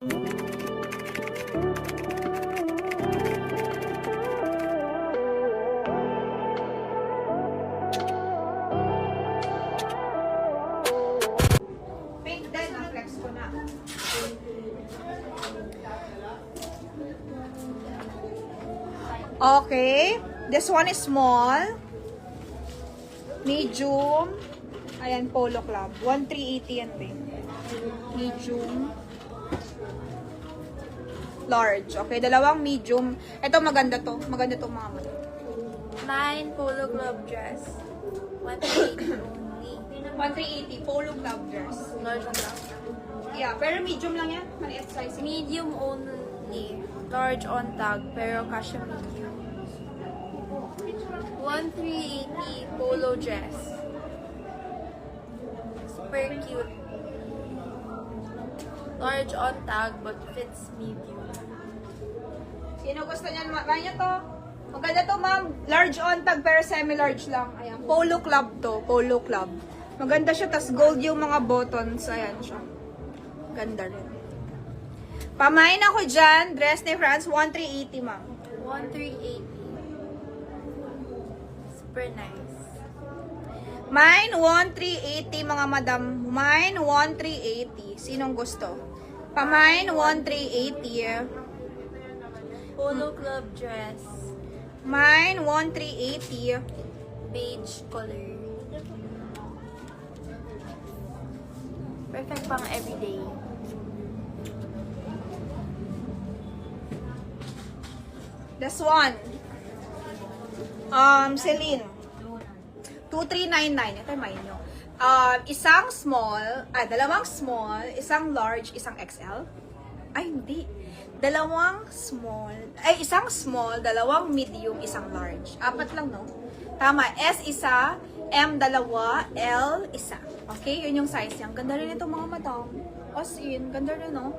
Pink din, ang flex ko na. Okay. This one is small. Medium. Ayan, Polo Club. 1,380 yan din. Medium. Large. Okay, dalawang medium. Ito maganda to. Maganda to, mama. Mine, Polo Club dress. 180 only. 1,380. Polo Club dress. Large lang. Yeah, pero medium lang yan. Maliit size. Medium only. Large on tag, pero kasha medium. 1,380 polo dress. Super cute. Large on tag, but fits medium. Sino gusto niyan? Kaya to. Maganda to, ma'am. Large on tag, pero semi-large lang. Ayan. Polo Club to. Polo Club. Maganda siya, tas gold yung mga buttons. Ayan siya. Ganda rin. Pamain ako dyan. Dress ni France, 1,380, ma'am. 1,380. Super nice. Mine, 1,380, mga madam. Mine, 1,380. Sinong gusto? Pamain, 1,380. Polo Club dress. Mine, 1,380. Beige color. Perfect pang everyday. This one. Celine. 2,399. Ito yung mine nyo. Isang small, dalawang small, isang large, isang XL. Ay, hindi. Isang small, dalawang medium, isang large. Apat lang, no? Tama. S isa, M dalawa, L isa. Okay? Yun yung size niya. Ganda rin ito, mga madam. As in, ganda rin, no?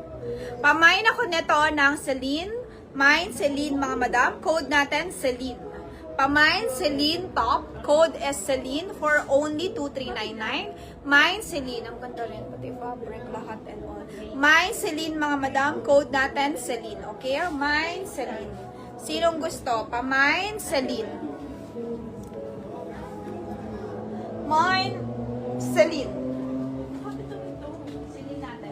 Pamain ako nito ng Celine. Mine, Celine, mga madam. Code natin, Celine. Pamain, Celine top. Code is Celine for only 2,399. Mine, Celine. Ang ganda rin. Pati fabric, lahat and all. Mine, Celine, mga madam. Code natin, Celine. Okay? Mine, Celine. Sinong gusto? Pamain, Celine. Mine, Celine. Celine natin.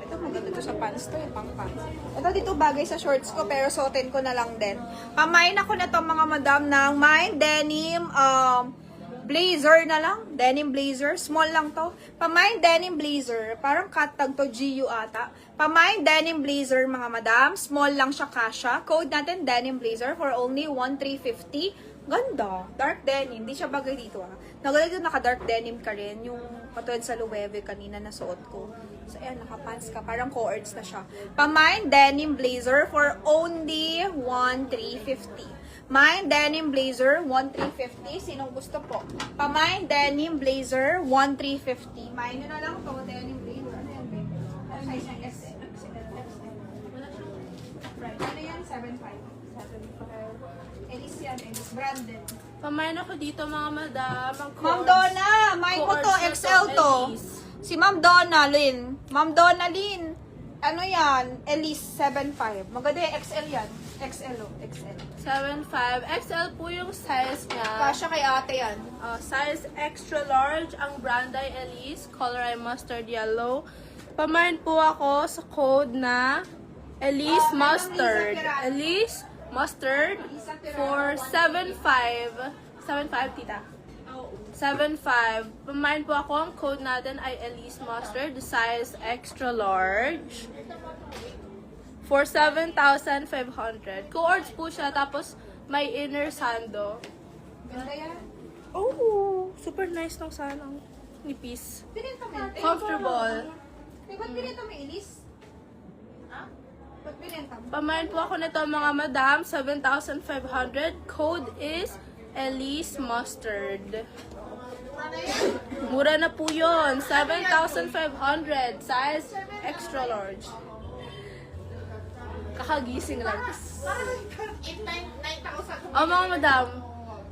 Ito maganda to sa pants to, pang pants. Ito dito bagay sa shorts ko pero suotin ko na lang din. Pamain ako na to, mga madam, ng mine denim blazer na lang. Denim blazer, small lang to. Pamain denim blazer, parang cut-tag to, GU ata. Pamain denim blazer, mga madam, small lang siya, kasha. Code natin denim blazer for only 1,350. Ganda. Dark denim. Hindi siya bagay dito, ha. Nagalagay naka-dark denim ka rin. Yung katulad sa Loewe kanina na suot ko. So, ayan, naka-pants ka. Parang co-ords na siya. Pamain denim blazer for only 1,350. Mine denim blazer, 1,350. Sinong gusto po? Pamain denim blazer, 1,350. Mine nyo na lang to, denim blazer. Ano yan, babe? Ano size niya? XL. Right. Ano yan? 7,500. 7,500. Elis yan, Elis. Branded. Pamain ako dito, mga madam. Ma'am Donna! Mine ko to, XL to. Si Ma'am Donna, Lynn. Ma'am Donna, Lynn. Ano yan? Elise 7.5. Maganda yung XL yan. XL o. XL. 7.5. XL po yung size niya. Kasya kay ate yan. Size extra large. Ang brand ay Elise. Color ay mustard yellow. Pamain po ako sa code na Elise Mustard. Elise Mustard for 7.5. 7.5, tita. 7.5. Pamain po ako. Ang code natin ay Elise Mustard. Size extra large. For 7,500. Co-ords po siya. Tapos, may inner sando. Ganda yan. Oh, super nice ng sanang nipis. Pinito mo. Comfortable. Ba't pinito mo, Elise? Ha? Ba't pinito mo? Pamain po ako nito, mga madam. 7,500. Code is Elise Mustard. Mura na po yun. 7,500. Size extra large. Kakagising lang. Oh, mga madam.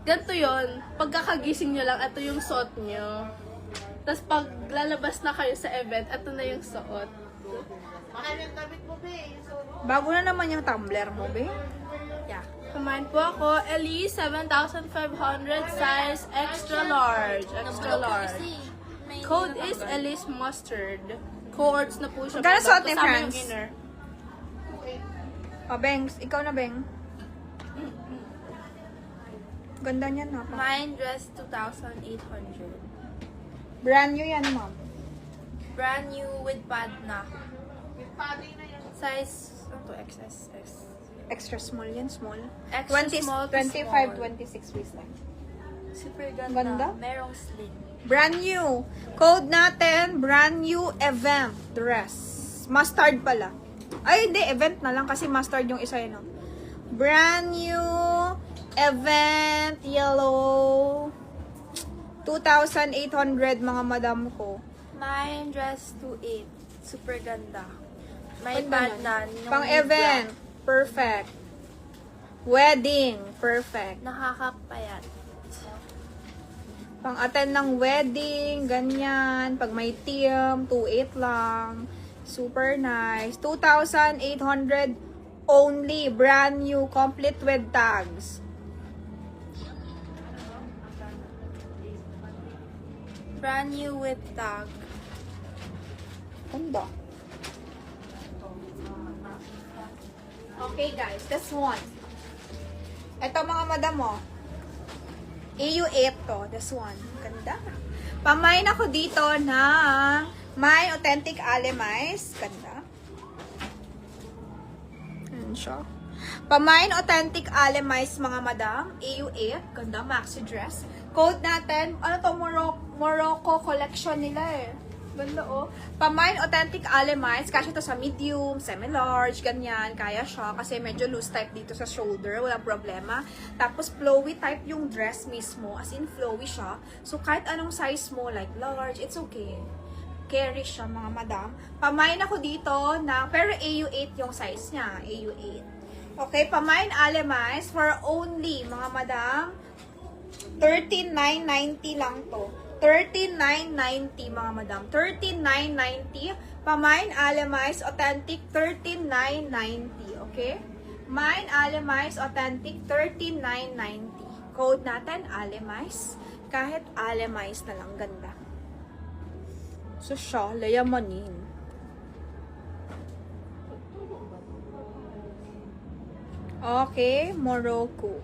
ganito yon. Pagkakagising nyo lang, ito yung suot nyo. Tapos pag lalabas na kayo sa event, ito na yung suot. Bago na naman yung tumbler mo, be. Yeah. Kumain po ako, Elise, 7,500, size extra large. Extra large. Code is Elise Mustard. Cohorts na po siya. Magkano suot ni Kasama Franz? yung inner. O, Bengs. Ikaw na, Beng. Ganda niyan, ha? Mine dress 2,800. Brand new yan, ma'am. Brand new with pad na. With padding na yan. Size, ano to, XS. Extra small yan, small. Extra small to 25, small. 26 waistline. Super ganda. Ganda? Merong slim. Brand new. Code natin, brand new event dress. Mustard pala. Ay, hindi. Event na lang kasi mustard yung isa yun. No? Brand new event yellow. 2,800 mga madam ko. Mine dress 2,800. Super ganda. May Ganda pad yan. na. Pang event. Perfect. Wedding. Perfect. Nakakapayat. Pang attend ng wedding, ganyan. Pag may team, 2,800 lang. Super nice. 2,800 only. Brand new. Complete with tags. Brand new with tag. Ganda. Okay guys, this one. Ito mga madam mo. AU8 to. This one. Ganda. Pamain ako dito na may authentic Alemays. Ganda. Ayan siya. Pamain authentic Alemays mga madam. AU8. Ganda. Maxi dress. Code natin. Ano to? Morocco collection nila eh. Ganda oh. Pamain authentic Alemays. Kasi to sa medium, semi-large, ganyan. Kaya siya. Kasi medyo loose type dito sa shoulder. Walang problema. Tapos flowy type yung dress mismo. As in flowy siya. So kahit anong size mo, like large, it's okay. Carry siya mga madam. Pamain ako dito na, pero AU8 yung size niya. AU8. Okay, pamain Alemays for only mga madam. 13,990 lang to. 13,990 mga madam. 13,990. Pamain Alemays authentic 13,990. Okay? Mine Alemays authentic 13,990. Code natin Alemays. Kahit Alemays na lang ganda. So siya, layamanin. Okay, Morocco.